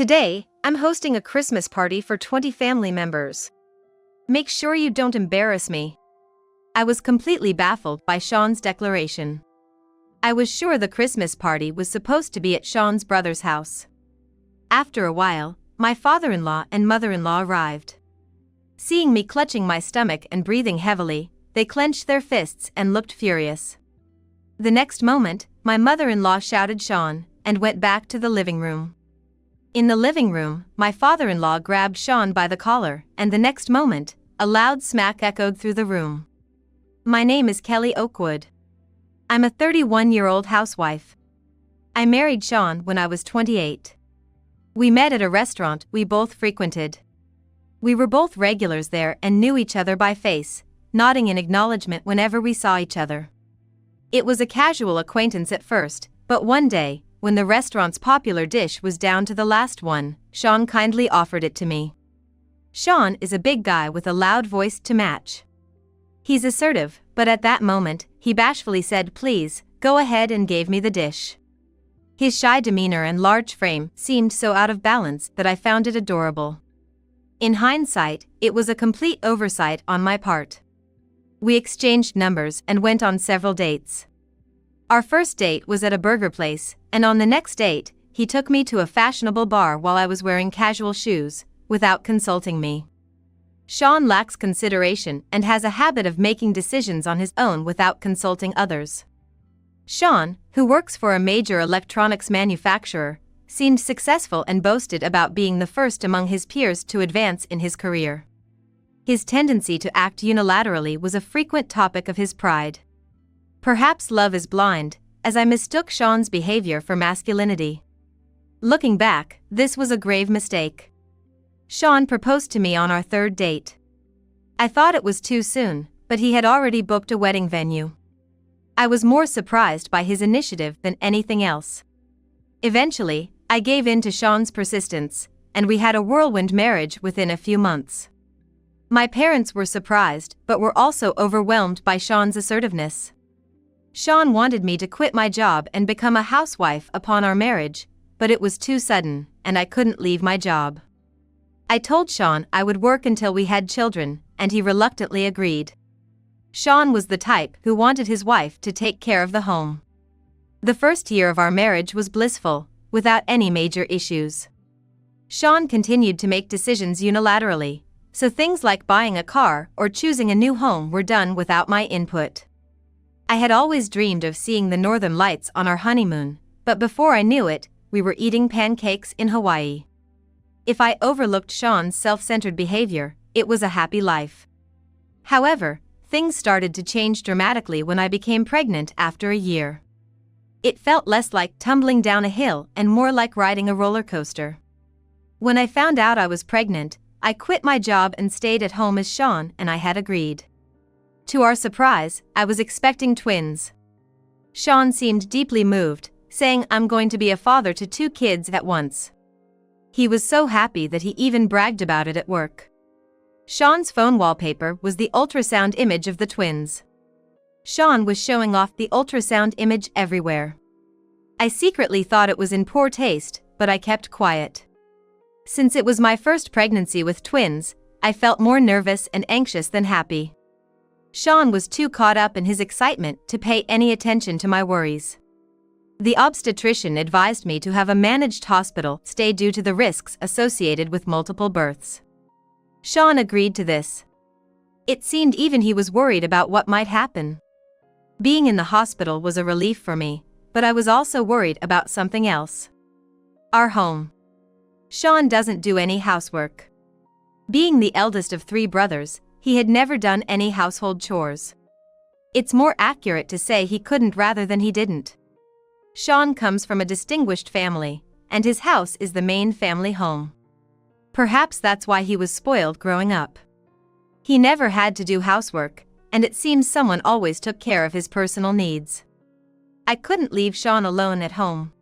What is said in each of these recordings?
Today, I'm hosting a Christmas party for 20 family members. Make sure you don't embarrass me. I was completely baffled by Sean's declaration. I was sure the Christmas party was supposed to be at Sean's brother's house. After a while, my father-in-law and mother-in-law arrived. Seeing me clutching my stomach and breathing heavily, they clenched their fists and looked furious. The next moment, my mother-in-law shouted Sean and went back to the living room. In the living room, my father-in-law grabbed Sean by the collar, and the next moment, a loud smack echoed through the room. My name is Kelly Oakwood. I'm a 31-year-old housewife. I married Sean when I was 28. We met at a restaurant we both frequented. We were both regulars there and knew each other by face, nodding in acknowledgement whenever we saw each other. It was a casual acquaintance at first, but one day, when the restaurant's popular dish was down to the last one, Sean kindly offered it to me. Sean is a big guy with a loud voice to match. He's assertive, but at that moment, he bashfully said please, go ahead, and gave me the dish. His shy demeanor and large frame seemed so out of balance that I found it adorable. In hindsight, it was a complete oversight on my part. We exchanged numbers and went on several dates. Our first date was at a burger place, and on the next date, he took me to a fashionable bar while I was wearing casual shoes, without consulting me. Sean lacks consideration and has a habit of making decisions on his own without consulting others. Sean, who works for a major electronics manufacturer, seemed successful and boasted about being the first among his peers to advance in his career. His tendency to act unilaterally was a frequent topic of his pride. Perhaps love is blind, as I mistook Sean's behavior for masculinity. Looking back, this was a grave mistake. Sean proposed to me on our third date. I thought it was too soon, but he had already booked a wedding venue. I was more surprised by his initiative than anything else. Eventually, I gave in to Sean's persistence, and we had a whirlwind marriage within a few months. My parents were surprised but were also overwhelmed by Sean's assertiveness. Sean wanted me to quit my job and become a housewife upon our marriage, but it was too sudden, and I couldn't leave my job. I told Sean I would work until we had children, and he reluctantly agreed. Sean was the type who wanted his wife to take care of the home. The first year of our marriage was blissful, without any major issues. Sean continued to make decisions unilaterally, so things like buying a car or choosing a new home were done without my input. I had always dreamed of seeing the northern lights on our honeymoon, but before I knew it, we were eating pancakes in Hawaii. If I overlooked Sean's self-centered behavior, it was a happy life. However, things started to change dramatically when I became pregnant after a year. It felt less like tumbling down a hill and more like riding a roller coaster. When I found out I was pregnant, I quit my job and stayed at home as Sean and I had agreed. To our surprise, I was expecting twins. Sean seemed deeply moved, saying I'm going to be a father to 2 kids at once. He was so happy that he even bragged about it at work. Sean's phone wallpaper was the ultrasound image of the twins. Sean was showing off the ultrasound image everywhere. I secretly thought it was in poor taste, but I kept quiet. Since it was my first pregnancy with twins, I felt more nervous and anxious than happy. Sean was too caught up in his excitement to pay any attention to my worries. The obstetrician advised me to have a managed hospital stay due to the risks associated with multiple births. Sean agreed to this. It seemed even he was worried about what might happen. Being in the hospital was a relief for me, but I was also worried about something else. Our home. Sean doesn't do any housework. Being the eldest of 3 brothers, he had never done any household chores. It's more accurate to say he couldn't rather than he didn't. Sean comes from a distinguished family, and his house is the main family home. Perhaps that's why he was spoiled growing up. He never had to do housework, and it seems someone always took care of his personal needs. I couldn't leave Sean alone at home.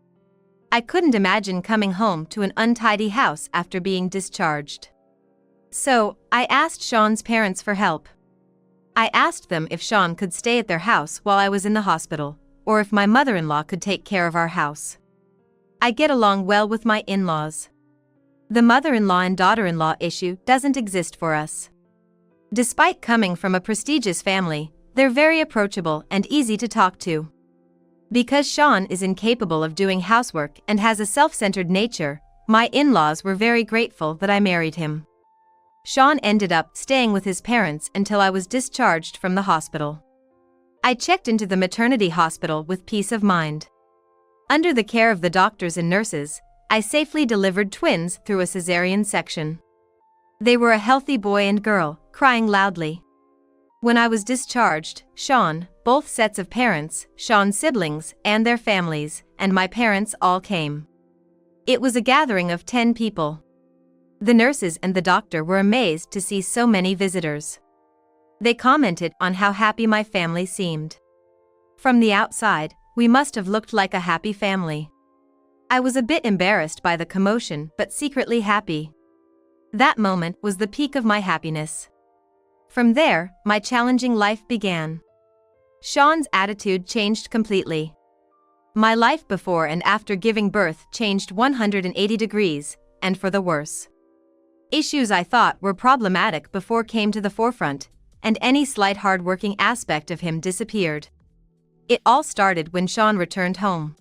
I couldn't imagine coming home to an untidy house after being discharged. So, I asked Sean's parents for help. I asked them if Sean could stay at their house while I was in the hospital, or if my mother-in-law could take care of our house. I get along well with my in-laws. The mother-in-law and daughter-in-law issue doesn't exist for us. Despite coming from a prestigious family, they're very approachable and easy to talk to. Because Sean is incapable of doing housework and has a self-centered nature, my in-laws were very grateful that I married him. Sean ended up staying with his parents until I was discharged from the hospital. I checked into the maternity hospital with peace of mind. Under the care of the doctors and nurses, I safely delivered twins through a cesarean section. They were a healthy boy and girl, crying loudly. When I was discharged, Sean, both sets of parents, Sean's siblings and their families, and my parents all came. It was a gathering of 10 people. The nurses and the doctor were amazed to see so many visitors. They commented on how happy my family seemed. From the outside, we must have looked like a happy family. I was a bit embarrassed by the commotion but secretly happy. That moment was the peak of my happiness. From there, my challenging life began. Sean's attitude changed completely. My life before and after giving birth changed 180 degrees, and for the worse. Issues I thought were problematic before came to the forefront, and any slight hard-working aspect of him disappeared. It all started when Sean returned home.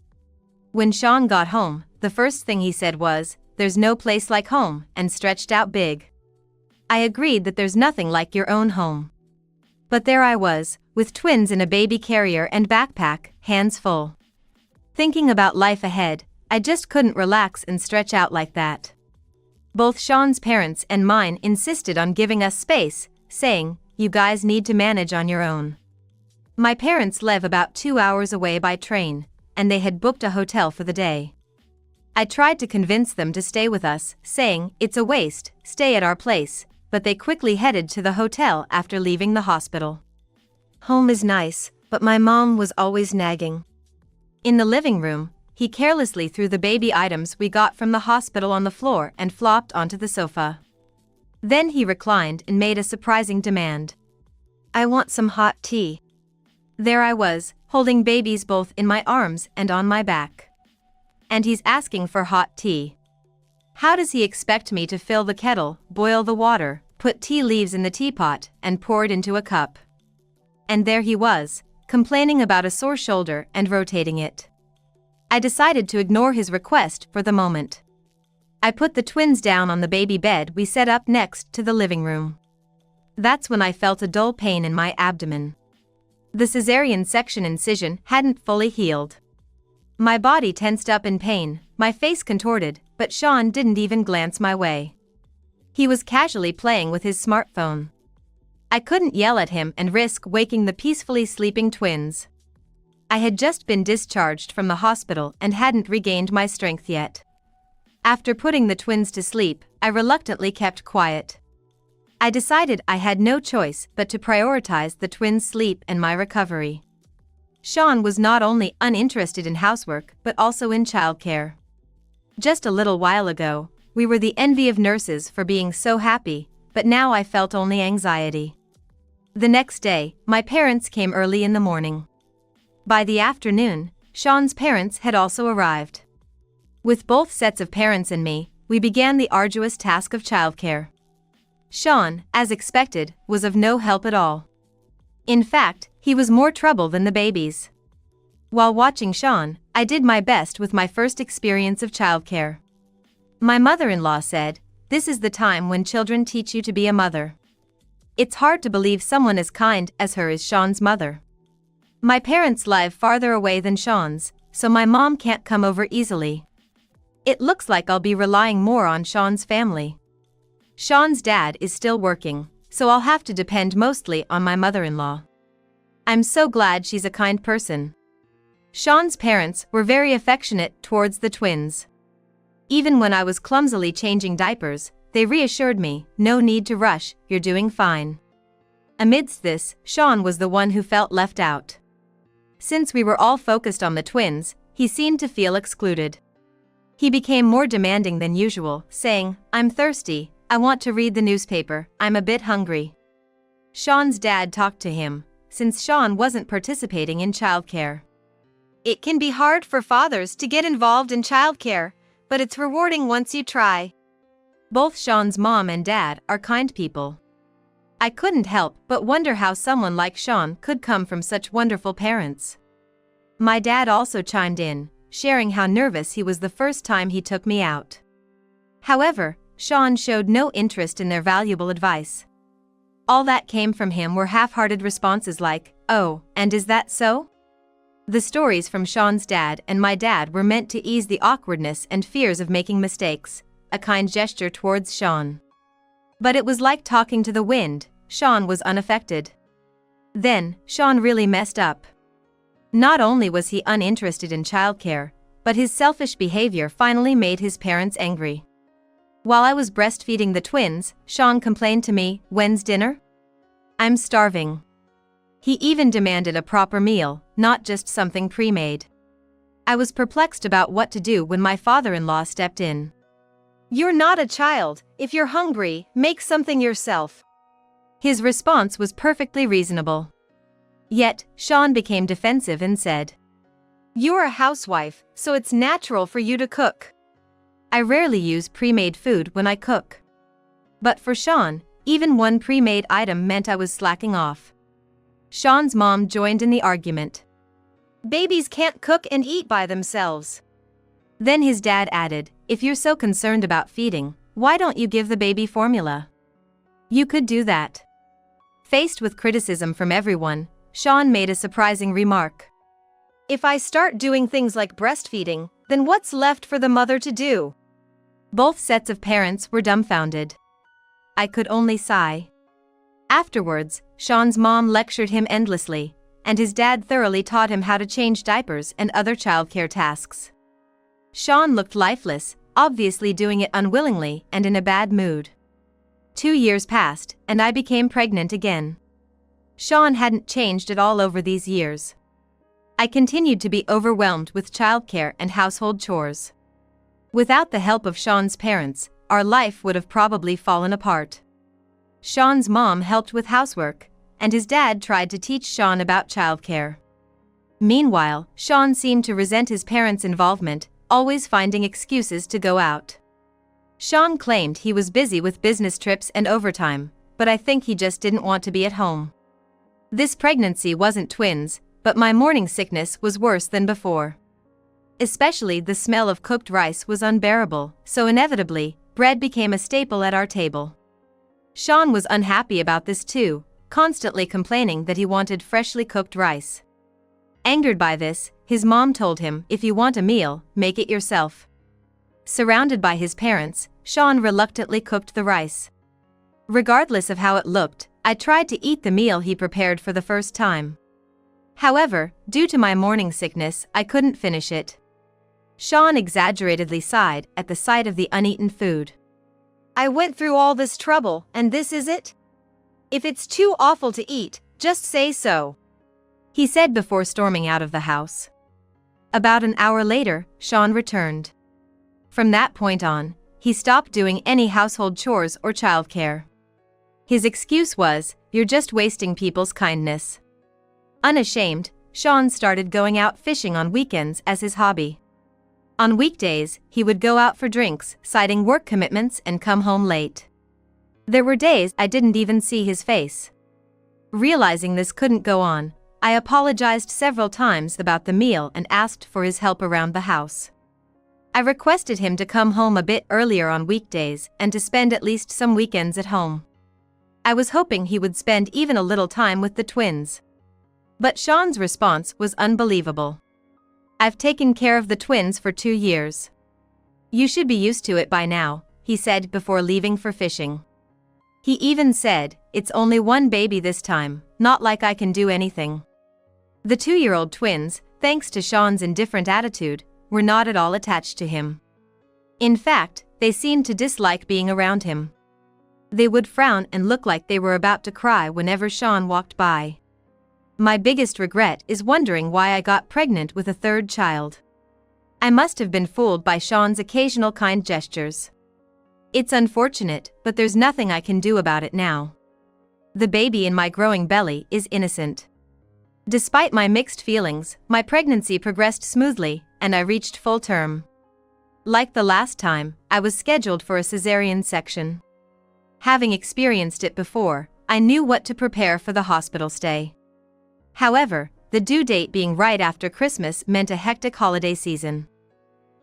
When Sean got home, the first thing he said was, "There's no place like home," and stretched out big. I agreed that there's nothing like your own home. But there I was, with twins in a baby carrier and backpack, hands full. Thinking about life ahead, I just couldn't relax and stretch out like that. Both Sean's parents and mine insisted on giving us space, saying, "You guys need to manage on your own." My parents live about 2 hours away by train, and they had booked a hotel for the day. I tried to convince them to stay with us, saying, "It's a waste, stay at our place," but they quickly headed to the hotel after leaving the hospital. Home is nice, but my mom was always nagging. In the living room, he carelessly threw the baby items we got from the hospital on the floor and flopped onto the sofa. Then he reclined and made a surprising demand. "I want some hot tea." There I was, holding babies both in my arms and on my back. And he's asking for hot tea. How does he expect me to fill the kettle, boil the water, put tea leaves in the teapot, and pour it into a cup? And there he was, complaining about a sore shoulder and rotating it. I decided to ignore his request for the moment. I put the twins down on the baby bed we set up next to the living room. That's when I felt a dull pain in my abdomen. The cesarean section incision hadn't fully healed. My body tensed up in pain, my face contorted, but Sean didn't even glance my way. He was casually playing with his smartphone. I couldn't yell at him and risk waking the peacefully sleeping twins. I had just been discharged from the hospital and hadn't regained my strength yet. After putting the twins to sleep, I reluctantly kept quiet. I decided I had no choice but to prioritize the twins' sleep and my recovery. Sean was not only uninterested in housework but also in childcare. Just a little while ago, we were the envy of nurses for being so happy, but now I felt only anxiety. The next day, my parents came early in the morning. By the afternoon, Sean's parents had also arrived. With both sets of parents and me, we began the arduous task of childcare. Sean, as expected, was of no help at all. In fact, he was more trouble than the babies. While watching Sean, I did my best with my first experience of childcare. My mother-in-law said, "This is the time when children teach you to be a mother." It's hard to believe someone as kind as her is Sean's mother. My parents live farther away than Sean's, so my mom can't come over easily. It looks like I'll be relying more on Sean's family. Sean's dad is still working, so I'll have to depend mostly on my mother-in-law. I'm so glad she's a kind person. Sean's parents were very affectionate towards the twins. Even when I was clumsily changing diapers, they reassured me, "No need to rush, you're doing fine." Amidst this, Sean was the one who felt left out. Since we were all focused on the twins, he seemed to feel excluded. He became more demanding than usual, saying, "I'm thirsty, I want to read the newspaper, I'm a bit hungry." Sean's dad talked to him, since Sean wasn't participating in childcare. It can be hard for fathers to get involved in childcare, but it's rewarding once you try. Both Sean's mom and dad are kind people. I couldn't help but wonder how someone like Sean could come from such wonderful parents. My dad also chimed in, sharing how nervous he was the first time he took me out. However, Sean showed no interest in their valuable advice. All that came from him were half-hearted responses like, "Oh, and is that so?" The stories from Sean's dad and my dad were meant to ease the awkwardness and fears of making mistakes, a kind gesture towards Sean. But it was like talking to the wind. Sean was unaffected. Then, Sean really messed up. Not only was he uninterested in childcare, but his selfish behavior finally made his parents angry. While I was breastfeeding the twins, Sean complained to me, "When's dinner? I'm starving." He even demanded a proper meal, not just something pre-made. I was perplexed about what to do when my father-in-law stepped in. "You're not a child. If you're hungry, make something yourself." His response was perfectly reasonable. Yet, Sean became defensive and said, "You're a housewife, so it's natural for you to cook." I rarely use pre-made food when I cook. But for Sean, even one pre-made item meant I was slacking off. Sean's mom joined in the argument. "Babies can't cook and eat by themselves." Then his dad added, "If you're so concerned about feeding, why don't you give the baby formula? You could do that." Faced with criticism from everyone, Sean made a surprising remark. "If I start doing things like breastfeeding, then what's left for the mother to do?" Both sets of parents were dumbfounded. I could only sigh. Afterwards, Sean's mom lectured him endlessly, and his dad thoroughly taught him how to change diapers and other childcare tasks. Sean looked lifeless, obviously doing it unwillingly and in a bad mood. 2 years passed, and I became pregnant again. Sean hadn't changed at all over these years. I continued to be overwhelmed with childcare and household chores. Without the help of Sean's parents, our life would have probably fallen apart. Sean's mom helped with housework, and his dad tried to teach Sean about childcare. Meanwhile, Sean seemed to resent his parents' involvement, always finding excuses to go out. Sean claimed he was busy with business trips and overtime, but I think he just didn't want to be at home. This pregnancy wasn't twins, but my morning sickness was worse than before. Especially the smell of cooked rice was unbearable, so inevitably, bread became a staple at our table. Sean was unhappy about this too, constantly complaining that he wanted freshly cooked rice. Angered by this, his mom told him, "If you want a meal, make it yourself." Surrounded by his parents, Sean reluctantly cooked the rice. Regardless of how it looked, I tried to eat the meal he prepared for the first time. However, due to my morning sickness, I couldn't finish it. Sean exaggeratedly sighed at the sight of the uneaten food. "I went through all this trouble, and this is it? If it's too awful to eat, just say so," he said before storming out of the house. About an hour later, Sean returned. From that point on, he stopped doing any household chores or childcare. His excuse was, "You're just wasting people's kindness." Unashamed, Sean started going out fishing on weekends as his hobby. On weekdays, he would go out for drinks, citing work commitments, and come home late. There were days I didn't even see his face. Realizing this couldn't go on, I apologized several times about the meal and asked for his help around the house. I requested him to come home a bit earlier on weekdays and to spend at least some weekends at home. I was hoping he would spend even a little time with the twins. But Sean's response was unbelievable. "I've taken care of the twins for 2 years. You should be used to it by now," he said before leaving for fishing. He even said, "It's only one baby this time, not like I can do anything." The 2-year-old twins, thanks to Sean's indifferent attitude, were not at all attached to him. In fact, they seemed to dislike being around him. They would frown and look like they were about to cry whenever Sean walked by. My biggest regret is wondering why I got pregnant with a 3rd child. I must have been fooled by Sean's occasional kind gestures. It's unfortunate, but there's nothing I can do about it now. The baby in my growing belly is innocent. Despite my mixed feelings, my pregnancy progressed smoothly, and I reached full term. like the last time, I was scheduled for a cesarean section. Having experienced it before, I knew what to prepare for the hospital stay. However, the due date being right after Christmas meant a hectic holiday season.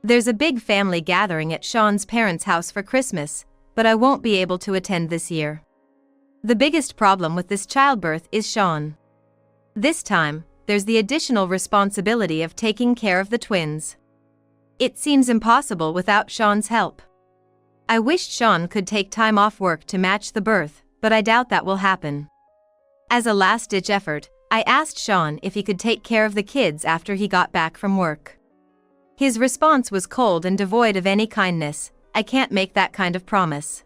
There's a big family gathering at Sean's parents' house for Christmas, but I won't be able to attend this year. The biggest problem with this childbirth is Sean. This time, there's the additional responsibility of taking care of the twins. It seems impossible without Sean's help. I wished Sean could take time off work to match the birth, but I doubt that will happen. As a last-ditch effort, I asked Sean if he could take care of the kids after he got back from work. His response was cold and devoid of any kindness. I can't make that kind of promise.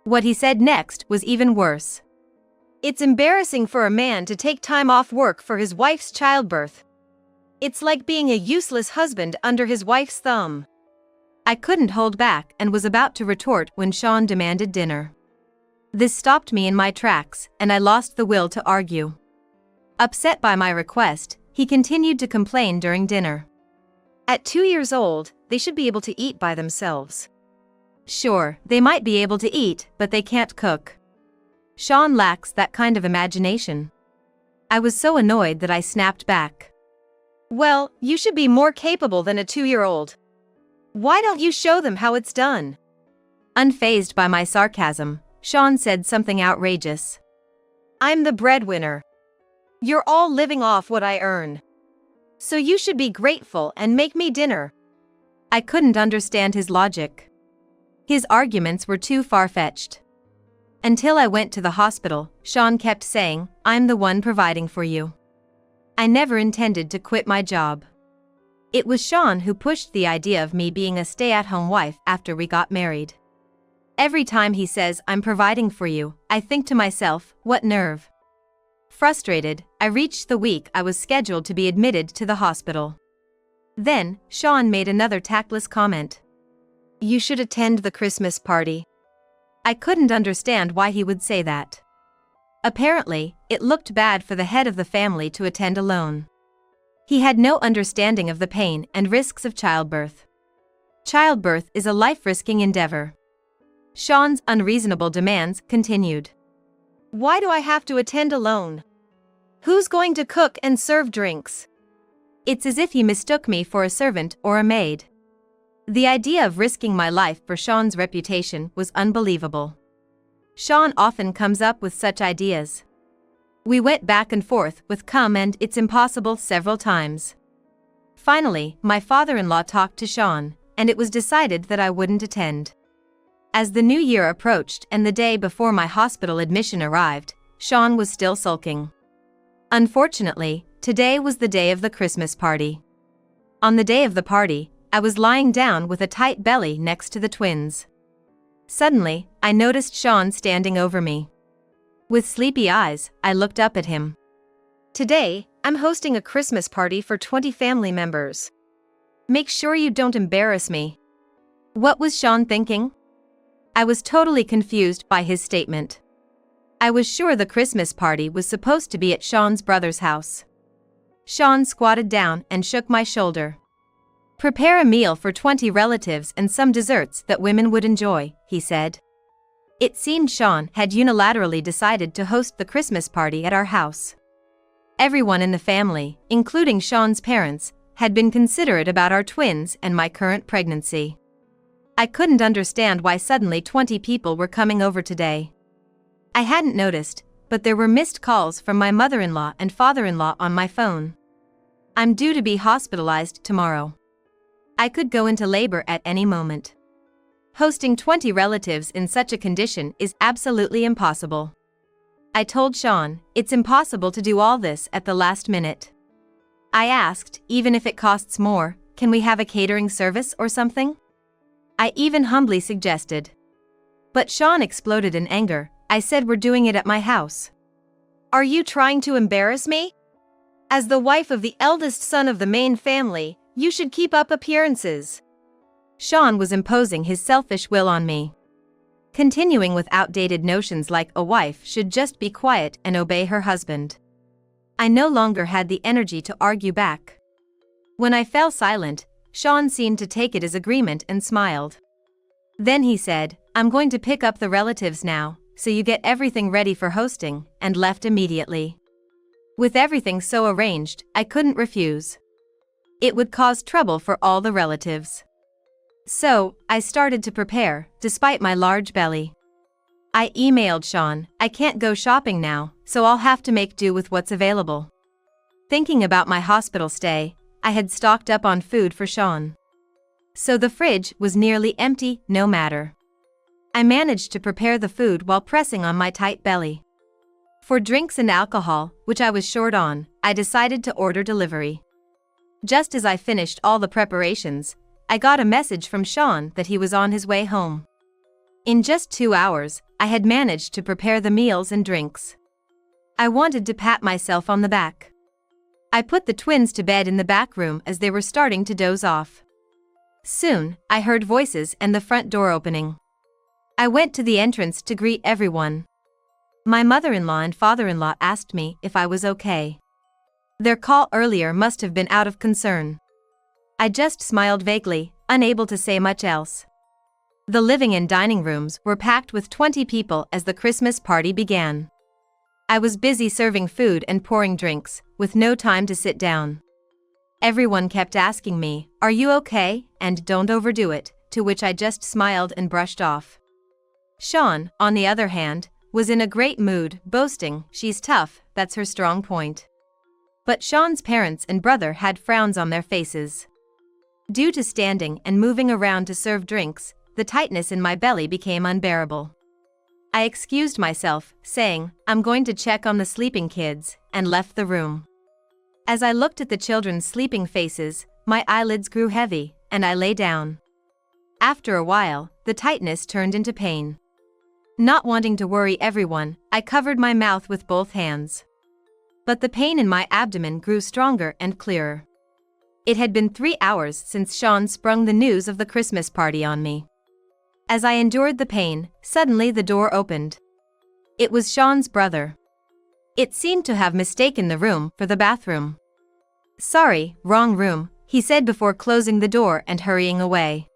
What he said next was even worse. It's embarrassing for a man to take time off work for his wife's childbirth. It's like being a useless husband under his wife's thumb. I couldn't hold back and was about to retort when Sean demanded dinner. This stopped me in my tracks, and I lost the will to argue. Upset by my request, he continued to complain during dinner. At 2 years old, they should be able to eat by themselves. Sure, they might be able to eat, but they can't cook. Sean lacks that kind of imagination. I was so annoyed that I snapped back. Well, you should be more capable than a 2-year-old. Why don't you show them how it's done? Unfazed by my sarcasm, Sean said something outrageous. I'm the breadwinner. You're all living off what I earn. So you should be grateful and make me dinner. I couldn't understand his logic. His arguments were too far-fetched. Until I went to the hospital, Sean kept saying, I'm the one providing for you. I never intended to quit my job. It was Sean who pushed the idea of me being a stay-at-home wife after we got married. Every time he says, I'm providing for you, I think to myself, what nerve. Frustrated, I reached the week I was scheduled to be admitted to the hospital. Then, Sean made another tactless comment. You should attend the Christmas party. I couldn't understand why he would say that. Apparently, it looked bad for the head of the family to attend alone. He had no understanding of the pain and risks of childbirth. Childbirth is a life-risking endeavor. Sean's unreasonable demands continued. Why do I have to attend alone? Who's going to cook and serve drinks? It's as if he mistook me for a servant or a maid. The idea of risking my life for Sean's reputation was unbelievable. Sean often comes up with such ideas. We went back and forth with come and it's impossible several times. Finally, my father-in-law talked to Sean, and it was decided that I wouldn't attend. As the new year approached and the day before my hospital admission arrived, Sean was still sulking. Unfortunately, today was the day of the Christmas party. On the day of the party, I was lying down with a tight belly next to the twins. Suddenly, I noticed Sean standing over me. With sleepy eyes, I looked up at him. Today, I'm hosting a Christmas party for 20 family members. Make sure you don't embarrass me. What was Sean thinking? I was totally confused by his statement. I was sure the Christmas party was supposed to be at Sean's brother's house. Sean squatted down and shook my shoulder. Prepare a meal for 20 relatives and some desserts that women would enjoy, he said. It seemed Sean had unilaterally decided to host the Christmas party at our house. Everyone in the family, including Sean's parents, had been considerate about our twins and my current pregnancy. I couldn't understand why suddenly 20 people were coming over today. I hadn't noticed, but there were missed calls from my mother-in-law and father-in-law on my phone. I'm due to be hospitalized tomorrow. I could go into labor at any moment. Hosting 20 relatives in such a condition is absolutely impossible. I told Sean, it's impossible to do all this at the last minute. I asked, even if it costs more, can we have a catering service or something? I even humbly suggested. But Sean exploded in anger. I said we're doing it at my house. Are you trying to embarrass me? As the wife of the eldest son of the main family, you should keep up appearances. Sean was imposing his selfish will on me. Continuing with outdated notions like a wife should just be quiet and obey her husband. I no longer had the energy to argue back. When I fell silent, Sean seemed to take it as agreement and smiled. Then he said, "I'm going to pick up the relatives now, so you get everything ready for hosting," and left immediately. With everything so arranged, I couldn't refuse. It would cause trouble for all the relatives. So, I started to prepare, despite my large belly. I emailed Sean, "I can't go shopping now, so I'll have to make do with what's available." Thinking about my hospital stay, I had stocked up on food for Sean. So the fridge was nearly empty, no matter. I managed to prepare the food while pressing on my tight belly. For drinks and alcohol, which I was short on, I decided to order delivery. Just as I finished all the preparations, I got a message from Sean that he was on his way home. In just 2 hours, I had managed to prepare the meals and drinks. I wanted to pat myself on the back. I put the twins to bed in the back room as they were starting to doze off. Soon, I heard voices and the front door opening. I went to the entrance to greet everyone. My mother-in-law and father-in-law asked me if I was okay. Their call earlier must have been out of concern. I just smiled vaguely, unable to say much else. The living and dining rooms were packed with 20 people as the Christmas party began. I was busy serving food and pouring drinks, with no time to sit down. Everyone kept asking me, "Are you okay?" and "Don't overdo it," to which I just smiled and brushed off. Sean, on the other hand, was in a great mood, boasting, "She's tough, that's her strong point." But Sean's parents and brother had frowns on their faces. Due to standing and moving around to serve drinks, the tightness in my belly became unbearable. I excused myself, saying, "I'm going to check on the sleeping kids," and left the room. As I looked at the children's sleeping faces, my eyelids grew heavy, and I lay down. After a while, the tightness turned into pain. Not wanting to worry everyone, I covered my mouth with both hands. But the pain in my abdomen grew stronger and clearer. It had been 3 hours since Sean sprung the news of the Christmas party on me. As I endured the pain, suddenly the door opened. It was Sean's brother. It seemed to have mistaken the room for the bathroom. "Sorry, wrong room," he said before closing the door and hurrying away.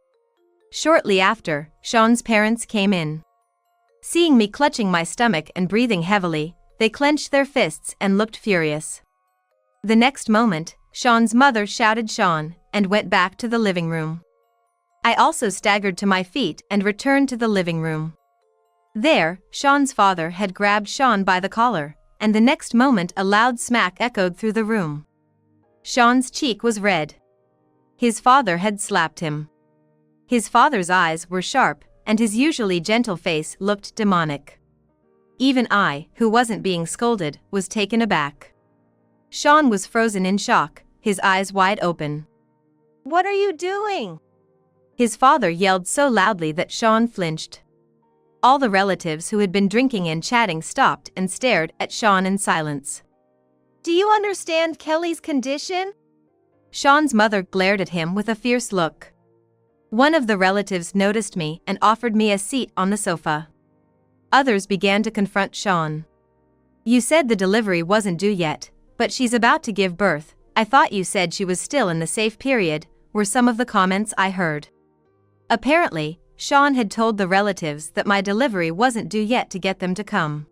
Shortly after, Sean's parents came in. Seeing me clutching my stomach and breathing heavily, they clenched their fists and looked furious. The next moment, Sean's mother shouted Sean and went back to the living room. I also staggered to my feet and returned to the living room. There, Sean's father had grabbed Sean by the collar, and the next moment a loud smack echoed through the room. Sean's cheek was red. His father had slapped him. His father's eyes were sharp, and his usually gentle face looked demonic. Even I, who wasn't being scolded, was taken aback. Sean was frozen in shock, his eyes wide open. "What are you doing?" His father yelled so loudly that Sean flinched. All the relatives who had been drinking and chatting stopped and stared at Sean in silence. "Do you understand Kelly's condition?" Sean's mother glared at him with a fierce look. One of the relatives noticed me and offered me a seat on the sofa. Others began to confront Sean. "You said the delivery wasn't due yet, but she's about to give birth. I thought you said she was still in the safe period," were some of the comments I heard. Apparently, Sean had told the relatives that my delivery wasn't due yet to get them to come.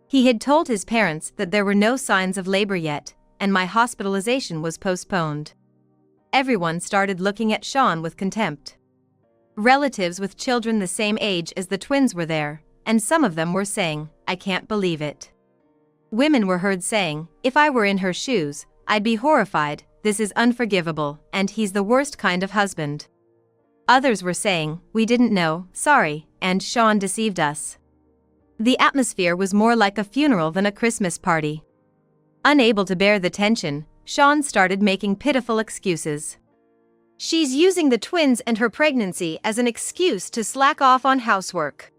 He had told his parents that there were no signs of labor yet, and my hospitalization was postponed. Everyone started looking at Sean with contempt. Relatives with children the same age as the twins were there, and some of them were saying, "I can't believe it." Women were heard saying, "If I were in her shoes, I'd be horrified, this is unforgivable, and he's the worst kind of husband." Others were saying, "We didn't know, sorry, and Sean deceived us." The atmosphere was more like a funeral than a Christmas party. Unable to bear the tension, Sean started making pitiful excuses. "She's using the twins and her pregnancy as an excuse to slack off on housework."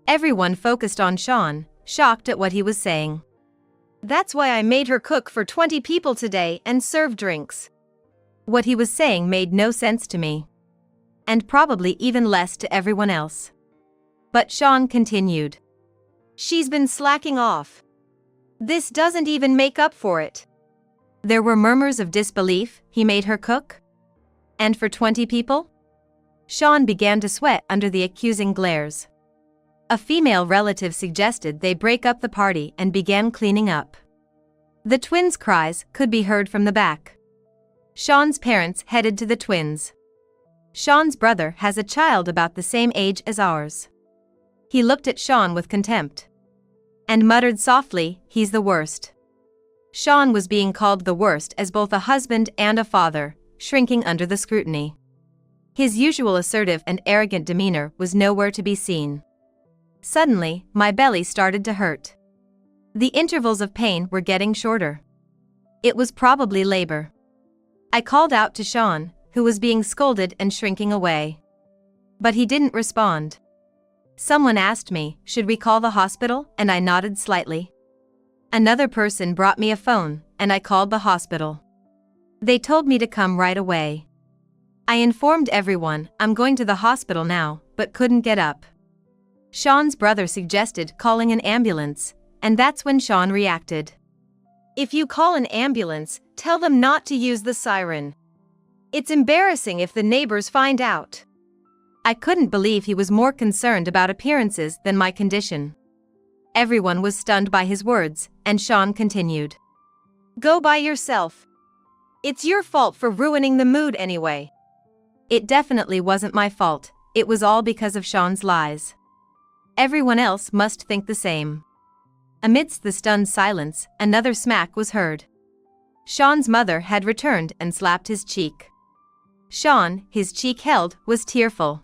Everyone focused on Sean, shocked at what he was saying. "That's why I made her cook for 20 people today and serve drinks." What he was saying made no sense to me. And probably even less to everyone else. But Sean continued. "She's been slacking off. This doesn't even make up for it." There were murmurs of disbelief. He made her cook? And for 20 people? Sean began to sweat under the accusing glares. A female relative suggested they break up the party and began cleaning up. The twins' cries could be heard from the back. Sean's parents headed to the twins. Sean's brother has a child about the same age as ours. He looked at Sean with contempt and muttered softly, "He's the worst." Sean was being called the worst as both a husband and a father, shrinking under the scrutiny. His usual assertive and arrogant demeanor was nowhere to be seen. Suddenly, my belly started to hurt. The intervals of pain were getting shorter. It was probably labor. I called out to Sean, who was being scolded and shrinking away. But he didn't respond. Someone asked me, "Should we call the hospital?" and I nodded slightly. Another person brought me a phone, and I called the hospital. They told me to come right away. I informed everyone, "I'm going to the hospital now," but couldn't get up. Sean's brother suggested calling an ambulance, and that's when Sean reacted. "If you call an ambulance, tell them not to use the siren. It's embarrassing if the neighbors find out." I couldn't believe he was more concerned about appearances than my condition. Everyone was stunned by his words, and Sean continued. "Go by yourself. It's your fault for ruining the mood anyway." It definitely wasn't my fault, it was all because of Sean's lies. Everyone else must think the same. Amidst the stunned silence, another smack was heard. Sean's mother had returned and slapped his cheek. Sean, his cheek held, was tearful.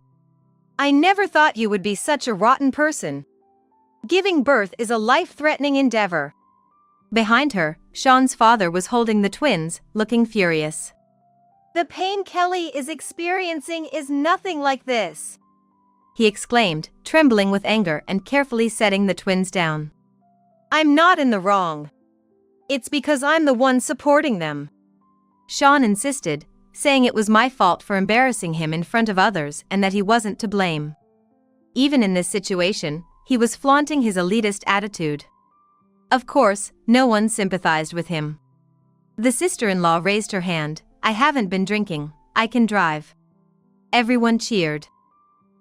"I never thought you would be such a rotten person. Giving birth is a life-threatening endeavor." Behind her, Sean's father was holding the twins, looking furious. "The pain Kelly is experiencing is nothing like this," he exclaimed, trembling with anger and carefully setting the twins down. "I'm not in the wrong. It's because I'm the one supporting them," Sean insisted, saying it was my fault for embarrassing him in front of others and that he wasn't to blame. Even in this situation, he was flaunting his elitist attitude. Of course, no one sympathized with him. The sister-in-law raised her hand. "I haven't been drinking, I can drive." Everyone cheered.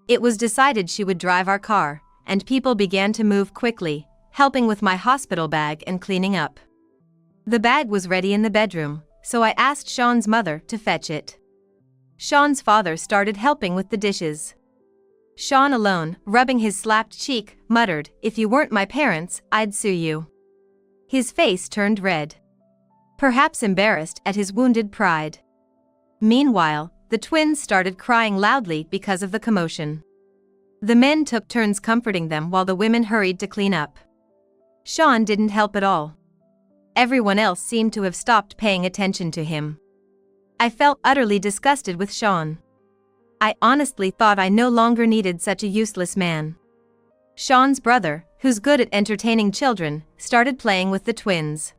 It was decided she would drive our car, and people began to move quickly, helping with my hospital bag and cleaning up. The bag was ready in the bedroom, so I asked Sean's mother to fetch it. Sean's father started helping with the dishes. Sean alone, rubbing his slapped cheek, muttered, "If you weren't my parents, I'd sue you." His face turned red. Perhaps embarrassed at his wounded pride. Meanwhile, the twins started crying loudly because of the commotion. The men took turns comforting them while the women hurried to clean up. Sean didn't help at all. Everyone else seemed to have stopped paying attention to him. I felt utterly disgusted with Sean. I honestly thought I no longer needed such a useless man. Sean's brother, who's good at entertaining children, started playing with the twins.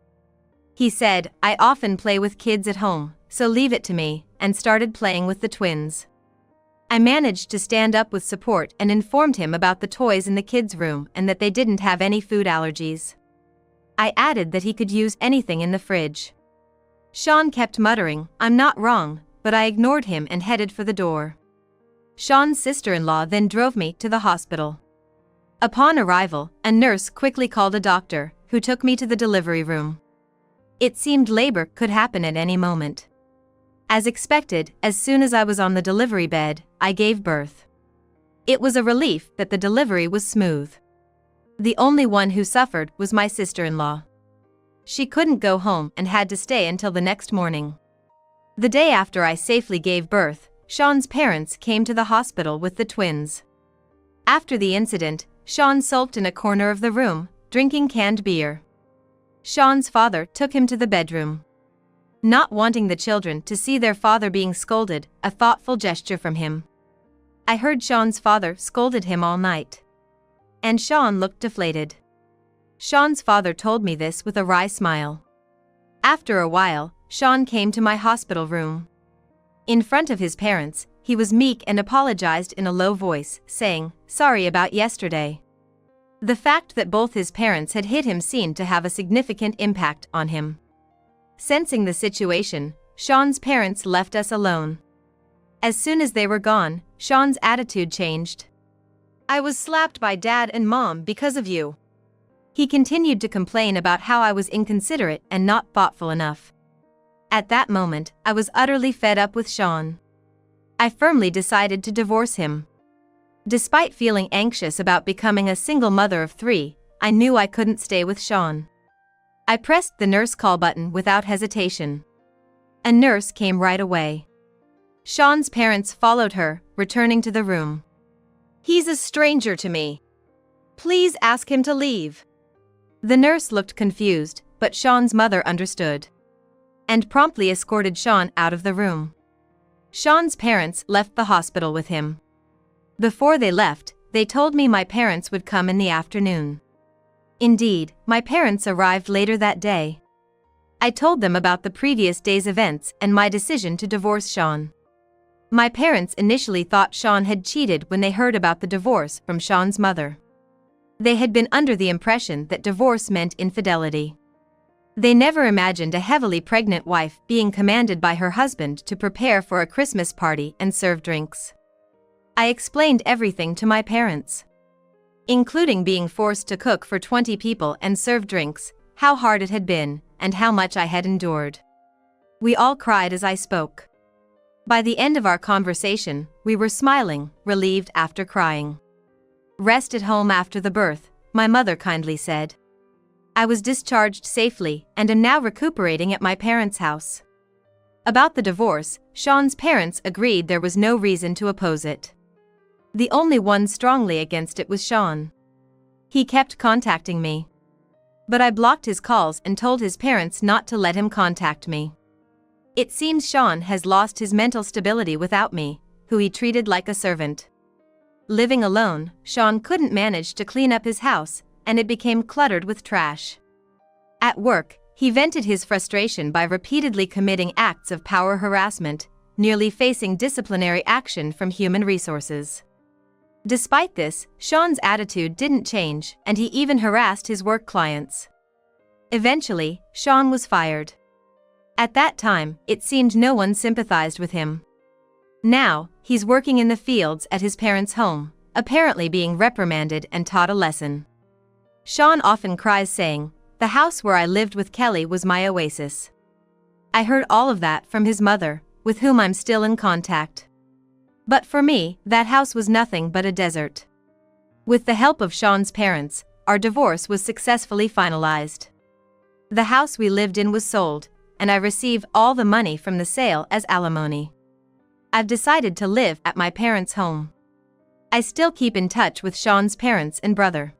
He said, "I often play with kids at home, so leave it to me," and started playing with the twins. I managed to stand up with support and informed him about the toys in the kids' room and that they didn't have any food allergies. I added that he could use anything in the fridge. Sean kept muttering, "I'm not wrong," but I ignored him and headed for the door. Sean's sister-in-law then drove me to the hospital. Upon arrival, a nurse quickly called a doctor, who took me to the delivery room. It seemed labor could happen at any moment. As expected, as soon as I was on the delivery bed, I gave birth. It was a relief that the delivery was smooth. The only one who suffered was my sister-in-law. She couldn't go home and had to stay until the next morning. The day after I safely gave birth, Sean's parents came to the hospital with the twins. After the incident, Sean sulked in a corner of the room, drinking canned beer. Sean's father took him to the bedroom. Not wanting the children to see their father being scolded, a thoughtful gesture from him. I heard Sean's father scolded him all night. And Sean looked deflated. Sean's father told me this with a wry smile. After a while, Sean came to my hospital room. In front of his parents, he was meek and apologized in a low voice, saying, "Sorry about yesterday." The fact that both his parents had hit him seemed to have a significant impact on him. Sensing the situation, Sean's parents left us alone. As soon as they were gone, Sean's attitude changed. "I was slapped by Dad and Mom because of you." He continued to complain about how I was inconsiderate and not thoughtful enough. At that moment, I was utterly fed up with Sean. I firmly decided to divorce him. Despite feeling anxious about becoming a single mother of 3, I knew I couldn't stay with Sean. I pressed the nurse call button without hesitation. A nurse came right away. Sean's parents followed her, returning to the room. "He's a stranger to me. Please ask him to leave." The nurse looked confused, but Sean's mother understood and promptly escorted Sean out of the room. Sean's parents left the hospital with him. Before they left, they told me my parents would come in the afternoon. Indeed, my parents arrived later that day. I told them about the previous day's events and my decision to divorce Sean. My parents initially thought Sean had cheated when they heard about the divorce from Sean's mother. They had been under the impression that divorce meant infidelity. They never imagined a heavily pregnant wife being commanded by her husband to prepare for a Christmas party and serve drinks. I explained everything to my parents, including being forced to cook for 20 people and serve drinks, how hard it had been, and how much I had endured. We all cried as I spoke. By the end of our conversation, we were smiling, relieved after crying. "Rest at home after the birth," my mother kindly said. I was discharged safely and am now recuperating at my parents' house. About the divorce, Sean's parents agreed there was no reason to oppose it. The only one strongly against it was Sean. He kept contacting me, but I blocked his calls and told his parents not to let him contact me. It seems Sean has lost his mental stability without me, who he treated like a servant. Living alone, Sean couldn't manage to clean up his house, and it became cluttered with trash. At work, he vented his frustration by repeatedly committing acts of power harassment, nearly facing disciplinary action from human resources. Despite this, Sean's attitude didn't change, and he even harassed his work clients. Eventually, Sean was fired. At that time, it seemed no one sympathized with him. Now, he's working in the fields at his parents' home, apparently being reprimanded and taught a lesson. Sean often cries saying, "The house where I lived with Kelly was my oasis." I heard all of that from his mother, with whom I'm still in contact. But for me, that house was nothing but a desert. With the help of Sean's parents, our divorce was successfully finalized. The house we lived in was sold, and I received all the money from the sale as alimony. I've decided to live at my parents' home. I still keep in touch with Sean's parents and brother.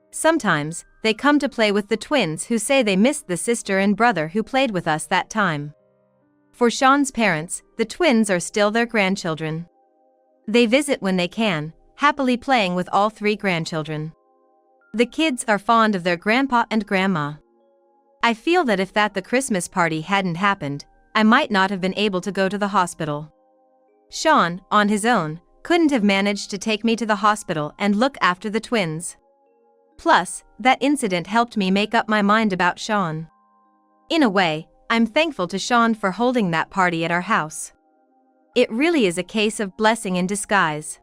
Sometimes, they come to play with the twins who say they missed the sister and brother who played with us that time. For Sean's parents, the twins are still their grandchildren. They visit when they can, happily playing with all 3 grandchildren. The kids are fond of their grandpa and grandma. I feel that if the Christmas party hadn't happened, I might not have been able to go to the hospital. Sean, on his own, couldn't have managed to take me to the hospital and look after the twins. Plus, that incident helped me make up my mind about Sean. In a way, I'm thankful to Sean for holding that party at our house. It really is a case of blessing in disguise.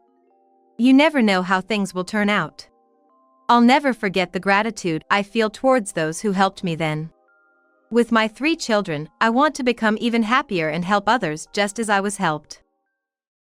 You never know how things will turn out. I'll never forget the gratitude I feel towards those who helped me then. With my 3 children, I want to become even happier and help others just as I was helped.